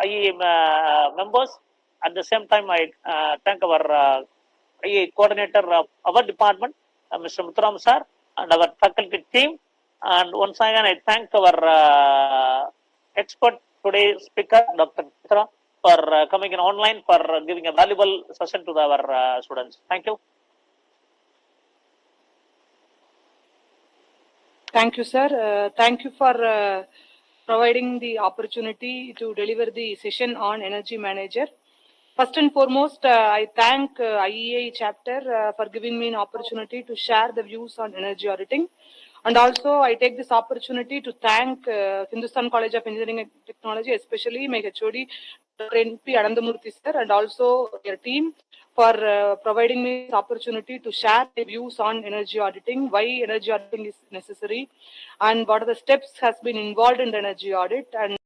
IE members. At the same time, I thank our IE coordinator of our department, Mr. Muthuram sir, and our faculty team. And once again, I thank our expert today speaker, Dr. Mitra, for coming in online for giving a valuable session to our students. Thank you. Thank you, sir. Thank you for providing the opportunity to deliver the session on Energy Manager. First and foremost, I thank IEA chapter for giving me an opportunity to share the views on energy auditing. And also, I take this opportunity to thank Hindustan College of Engineering and Technology, especially my HOD, Dr. N.P. Anandamurthy sir, and also your team for providing me this opportunity to share the views on energy auditing, why energy auditing is necessary, and what are the steps has been involved in the energy audit. And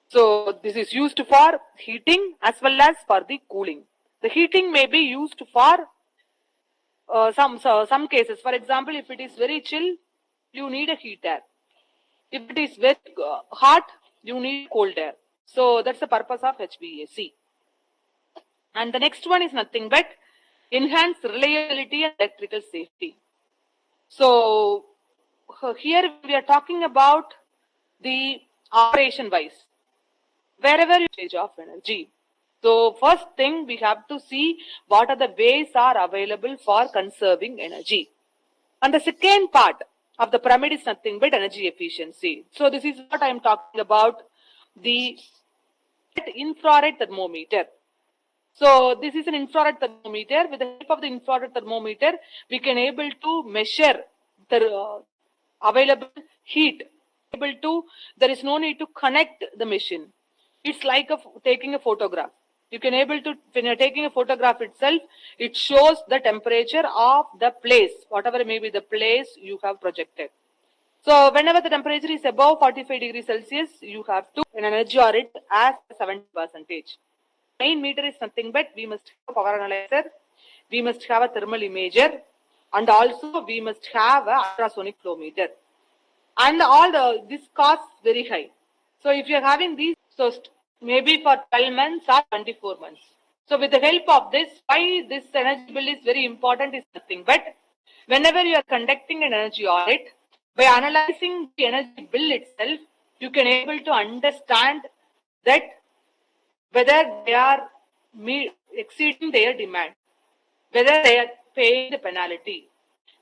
so this is used for heating as well as for the cooling. The heating may be used for some cases. For example, if it is very chill, you need a heat air. If it is very hot, you need cold air. So that's the purpose of HVAC. And the next one is nothing but enhanced reliability and electrical safety. So here we are talking about the operation wise, wherever you usage of energy. So first thing we have to see what are the ways are available for conserving energy. And the second part of the pyramid is nothing but energy efficiency. So this is what I am talking about, the infrared thermometer. So this is an infrared thermometer. With the help of the infrared thermometer, we can able to measure the available heat. There is no need to connect the machine. It's like taking a photograph. You can able to, when you're taking a photograph itself, it shows the temperature of the place, whatever may be the place you have projected. So whenever the temperature is above 45 degrees Celsius, you have to an energy audit as 70%. Main meter is nothing but we must have a power analyzer, we must have a thermal imager, and also we must have a ultrasonic flow meter. And this costs very high. So if you are having these, so maybe for 12 months or 24 months. So with the help of this, why this energy bill is very important is nothing but whenever you are conducting an energy audit, by analyzing the energy bill itself, you can able to understand that whether they are exceeding their demand, whether they are paying the penalty,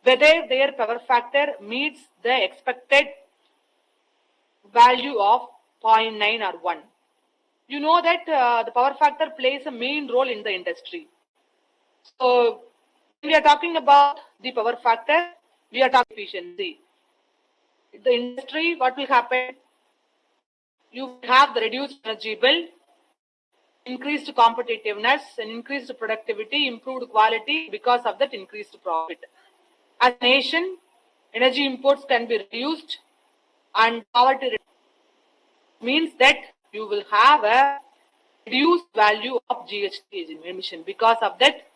whether their power factor meets the expected value of 0.9 or 1. You know that the power factor plays a main role in the industry. So when we are talking about the power factor, we are talking efficiency. The industry, what will happen? You have the reduced energy bill, increased competitiveness, and increased productivity, improved quality because of that increased profit. As a nation, energy imports can be reduced and poverty means that you will have a reduced value of GHG emission. Because of that,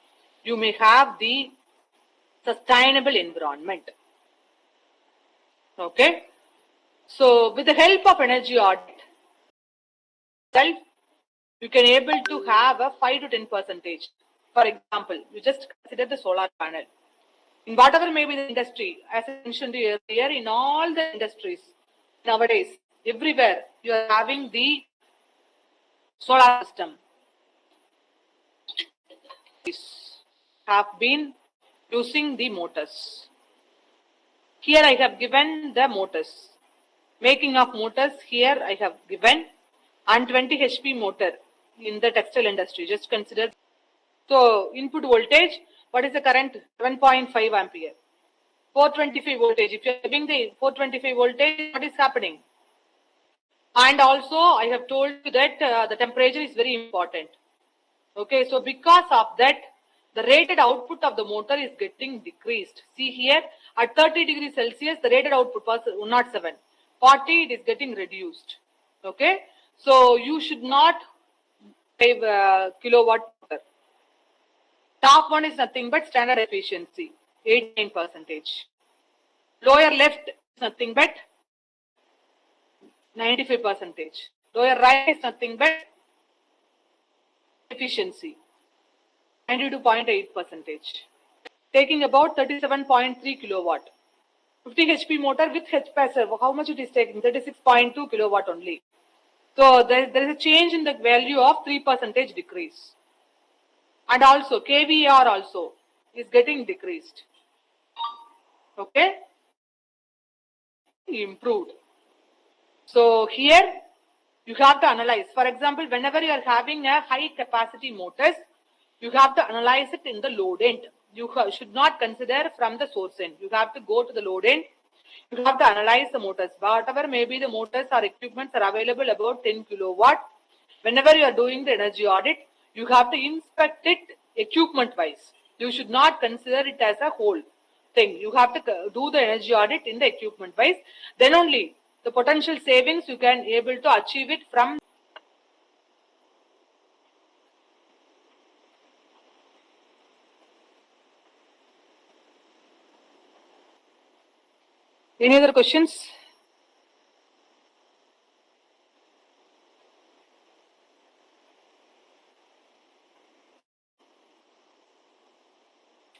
you may have the sustainable environment. Okay. So with the help of energy audit, you can able to have a 5 to 10%. For example, you just consider the solar panel. In whatever may be the industry, as I mentioned earlier, in all the industries nowadays, everywhere you are having the solar system. Have been using the motors. Here I have given the motors. Making of motors here I have given, and 20 HP motor in the textile industry. Just consider. So input voltage, what is the current? 7.5 ampere. 425 voltage. If you are giving the 425 voltage, what is happening? And also I have told you that the temperature is very important. Okay, so because of that, the rated output of the motor is getting decreased. See here, at 30 degrees Celsius, the rated output was 107. 40, it is getting reduced. Okay, so you should not have kilowatt motor. Top one is nothing but standard efficiency, 89%. Lower left is nothing but 95%. Lower right is nothing but efficiency, 92.8%. Taking about 37.3 kilowatt. 50 HP motor with HPASR, how much it is taking? 36.2 kilowatt only. So there is a change in the value of 3% decrease. And also KVR also is getting decreased. Okay? Improved. So here you have to analyze. For example, whenever you are having a high capacity motors, you have to analyze it in the load end. You should not consider from the source end. You have to go to the load end. You have to analyze the motors. Whatever maybe the motors or equipments are available about 10 kilowatt. Whenever you are doing the energy audit, you have to inspect it equipment wise. You should not consider it as a whole thing. You have to do the energy audit in the equipment wise. Then only the potential savings you can able to achieve it from. Any other questions?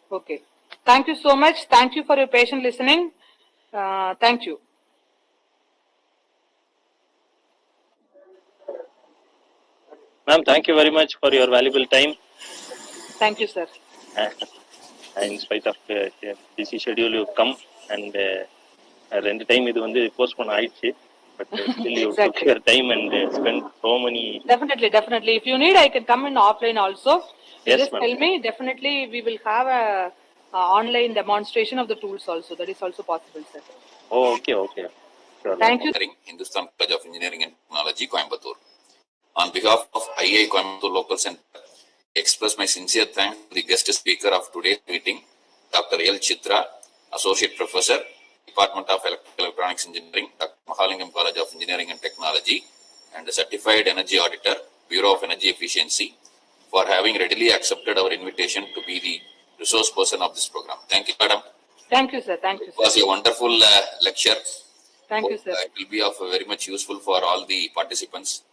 Okay. Thank you so much. Thank you for your patient listening. Thank you. Ma'am, thank you very much for your valuable time. Thank you, sir. In spite of busy schedule, you come and ரெண்டு time இது வந்து postpone ஆயிடுச்சு, but still you took your time and spent so many. Definitely. If you need, I can come in offline also. Yes, just tell me. Definitely, we will have a online demonstration of the tools also. That is also possible, sir. Oh, okay. Sure. Thank you. Hindustan College of Engineering and Technology, Coimbatore. On behalf of IIA Coimbatore Local Center, I express my sincere thanks to the guest speaker of today's meeting, Dr. L. Chitra, Associate Professor, Department of Electronics Engineering, Dr. Mahalingam College of Engineering and Technology, and the Certified Energy Auditor, Bureau of Energy Efficiency, for having readily accepted our invitation to be the resource person of this program. Thank you, madam. Thank you, sir. Thank you, sir. It was a wonderful lecture. Thank you, sir. It will be of very much useful for all the participants.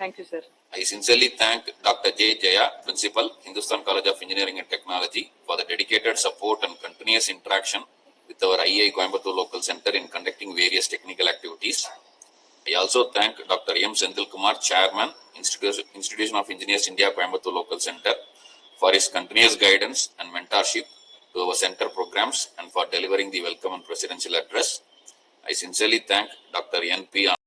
Thank you, sir. I sincerely thank Dr. J. Jaya, Principal, Hindustan College of Engineering and Technology, for the dedicated support and continuous interaction with our IIA Coimbatore Local Center in conducting various technical activities. I also thank Dr. M. Senthil Kumar, Chairman, Institution of Engineers India Coimbatore Local Center for his continuous guidance and mentorship to our center programs and for delivering the welcome and presidential address. I sincerely thank Dr. N.P.